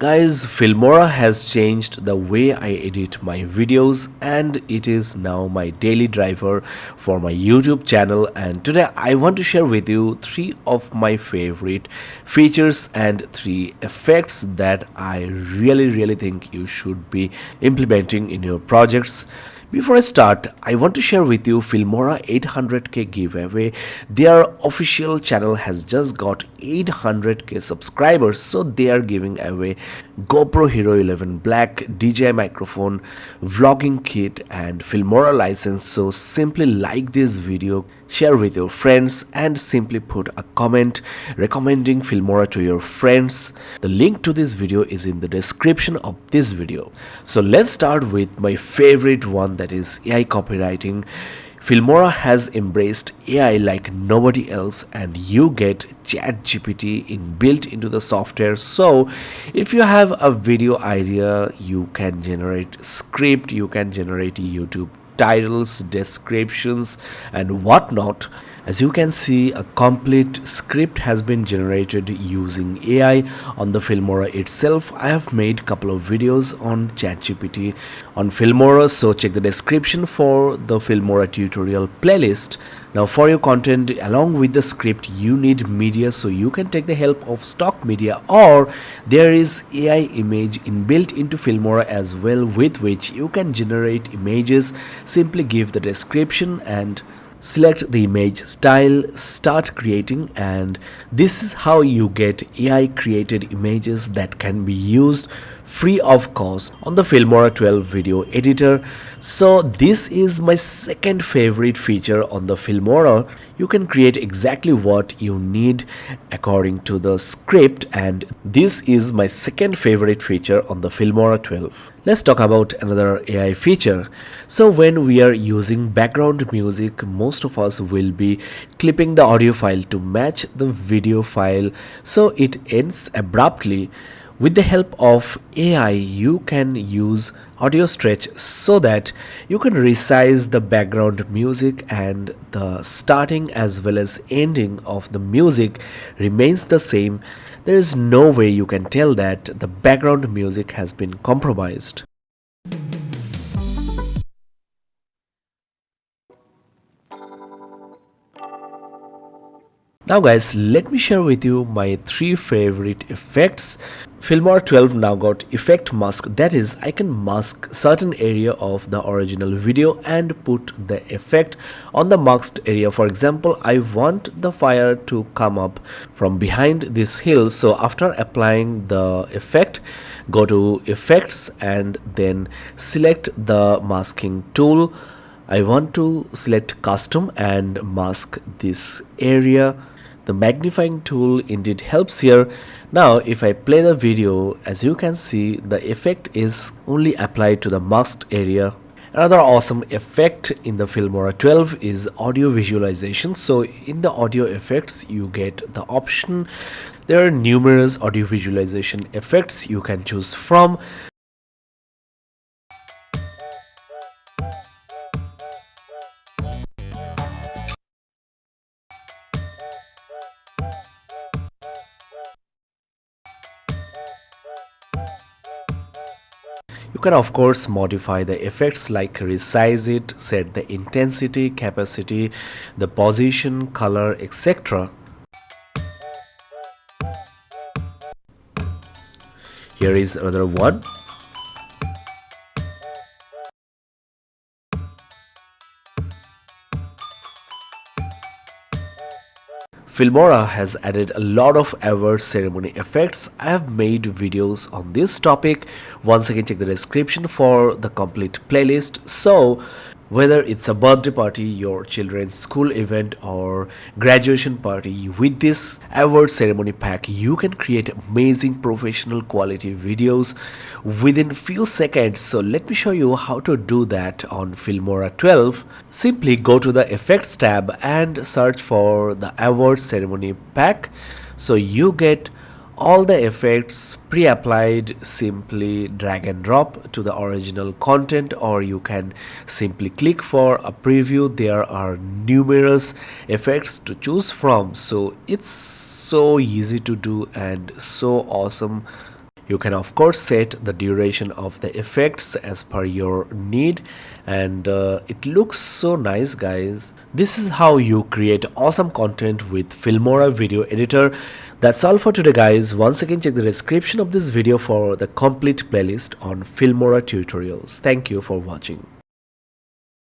Guys, Filmora has changed the way I edit my videos and it is now my daily driver for my YouTube channel, and today I want to share with you 3 of my favorite features and 3 effects that I really think you should be implementing in your projects. Before I start, I want to share with you Filmora 800k giveaway. Their official channel has just got 800k subscribers, so they are giving away GoPro Hero 11 Black, DJI microphone, vlogging kit and Filmora license. So simply like this video, share with your friends and simply put a comment recommending Filmora to your friends. The link to this video is in the description of this video. So let's start with my favorite one, that is AI copywriting. Filmora has embraced AI like nobody else, and you get ChatGPT inbuilt into the software. So if you have a video idea, you can generate script, you can generate YouTube titles, descriptions and whatnot. As you can see, a complete script has been generated using AI on the Filmora itself. I have made couple of videos on ChatGPT on Filmora, so check the description for the Filmora tutorial playlist. Now for your content along with the script, you need media, so you can take the help of stock media, or there is AI image inbuilt into Filmora as well, with which you can generate images. Simply give the description and select the image style, start creating, and this is how you get AI created images that can be used free of cost on the Filmora 12 video editor. So this is my second favorite feature on the Filmora. You can create exactly what you need according to the script, and this is my second favorite feature on the Filmora 12. Let's talk about another AI feature. So when we are using background music, most of us will be clipping the audio file to match the video file, so it ends abruptly. With the help of AI, you can use audio stretch so that you can resize the background music, and the starting as well as ending of the music remains the same. There is no way you can tell that the background music has been compromised. Now guys, let me share with you my 3 favorite effects. Filmora 12 now got effect mask, that is, I can mask certain area of the original video and put the effect on the masked area. For example, I want the fire to come up from behind this hill, so after applying the effect, go to effects and then select the masking tool. I want to select custom and mask this area. The magnifying tool indeed helps here. Now if I play the video, as you can see, the effect is only applied to the masked area. Another awesome effect in the Filmora 12 is audio visualization. So in the audio effects, you get the option. There are numerous audio visualization effects you can choose from. You can of course modify the effects like resize it, set the intensity, capacity, the position, color, etc. Here is another one. Filmora has added a lot of award ceremony effects. I have made videos on this topic. Once again, check the description for the complete playlist. So whether it's a birthday party, your children's school event or graduation party, with this award ceremony pack you can create amazing professional quality videos within few seconds. So let me show you how to do that on Filmora 12. Simply go to the effects tab and search for the award ceremony pack. So you get all the effects pre-applied. Simply drag and drop to the original content, or you can simply click for a preview. There are numerous effects to choose from, so it's so easy to do and so awesome. You can of course set the duration of the effects as per your need, and it looks so nice, guys. This is how you create awesome content with Filmora video editor. That's all for today, guys. Once again, check the description of this video for the complete playlist on Filmora tutorials. Thank you for watching.